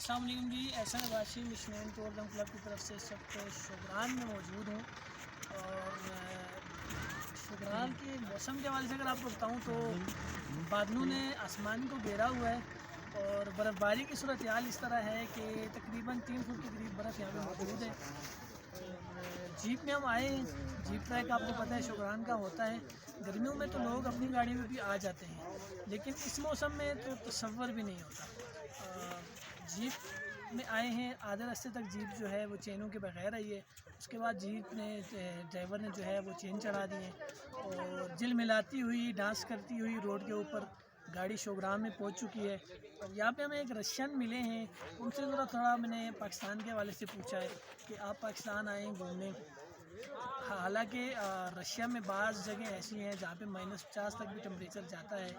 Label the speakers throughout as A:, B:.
A: अस्सलाम वालेकुम जी। एहसान अब्बासी मिशनैन टूरिज़्म क्लब की तरफ से सब शुगरान में मौजूद हूँ। और शुगरान के मौसम के हवाले से अगर आपको बताऊँ तो बादलों ने आसमान को घेरा हुआ है और बर्फ़बारी की सूरत हाल इस तरह है कि तकरीबन 3 फुट के करीब बर्फ़ यहाँ पे मौजूद है। और जीप में हम आए हैं। जीप ट्रैक आपको पता है शुगरान का होता है। गर्मियों में तो लोग अपनी गाड़ी में भी आ जाते हैं, लेकिन इस मौसम में तो तसव्वुर भी नहीं होता। जीप में आए हैं, आधे रास्ते तक जीप जो है वो चेनों के बगैर आई है। उसके बाद जीप ने ड्राइवर ने जो है वो चेन चढ़ा दिए और जिल मिलाती हुई डांस करती हुई रोड के ऊपर गाड़ी शोग्राम में पहुंच चुकी है। और यहाँ पे हमें एक रशियन मिले हैं, उनसे थोड़ा मैंने पाकिस्तान के हवाले से पूछा है कि आप पाकिस्तान आए घूमने। हालांकि रशिया में बाज़ जगह ऐसी हैं जहाँ पे -50 तक भी टेम्परेचर जाता है,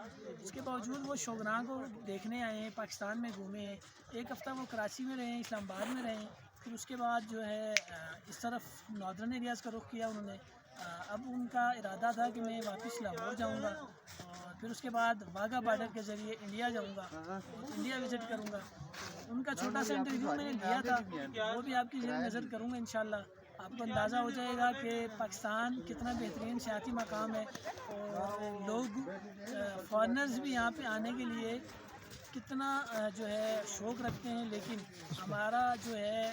A: उसके बावजूद वो शोगरा को देखने आए हैं, पाकिस्तान में घूमे हैं। एक हफ़्ता वो कराची में रहे, इस्लामाबाद में रहे, फिर उसके बाद जो है इस तरफ नॉर्दर्न एरियाज़ का रुख किया उन्होंने। अब उनका इरादा था कि मैं वापस लाहौर जाऊंगा और फिर उसके बाद वाघा बॉर्डर के ज़रिए इंडिया जाऊंगा, इंडिया विज़िट करूंगा। उनका छोटा सा इंटरव्यू मैंने लिया था, वो भी आपकी नज़र करूंगा इंशाल्लाह। आपको अंदाज़ा हो जाएगा कि पाकिस्तान कितना बेहतरीन सियाती मकाम है और लोग फॉरेनर्स भी यहाँ पे आने के लिए कितना जो है शौक़ रखते हैं। लेकिन हमारा जो है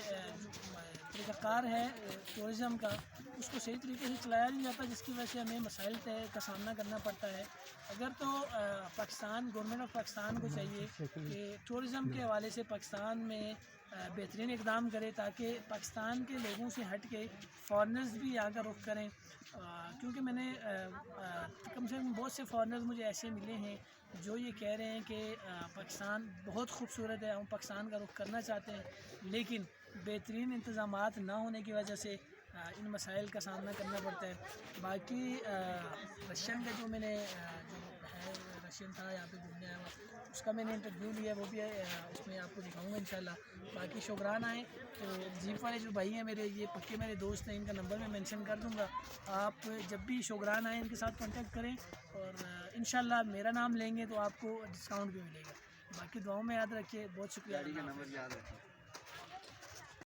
A: तरीक़ाकार है टूरिज़म का, उसको सही तरीके से चलाया नहीं जाता, जिसकी वजह से हमें मसाइल का सामना करना पड़ता है। अगर तो पाकिस्तान गवर्नमेंट ऑफ पाकिस्तान को चाहिए कि टूरिज़म के हवाले से पाकिस्तान में बेहतरीन इक़दाम करे ताकि पाकिस्तान के लोगों से हट के फॉरेनर्स भी यहाँ का रुख करें। क्योंकि मैंने कम से कम बहुत से फॉरेनर्स मुझे ऐसे मिले हैं जो ये कह रहे हैं कि पाकिस्तान बहुत खूबसूरत है, हम पाकिस्तान का रुख करना चाहते हैं, लेकिन बेहतरीन इंतज़ामात ना होने की वजह से इन मसाइल का सामना करना पड़ता है। बाकी रशियन का जो मैंने जो है रशियन था यहाँ पे घूमने आया हुआ, उसका मैंने इंटरव्यू लिया, वो भी उसमें आपको दिखाऊंगा इंशाल्लाह। बाकी शुगरान आए तो जीप वाले जो भाई हैं मेरे, ये पक्के मेरे दोस्त हैं, इनका नंबर मैं मेंशन कर दूंगा। आप जब भी शुगरान आए इनके साथ कांटेक्ट करें और इंशाल्लाह मेरा नाम लेंगे तो आपको डिस्काउंट भी मिलेगा। बाकी दुआओं में याद रखिए। बहुत शुक्रिया।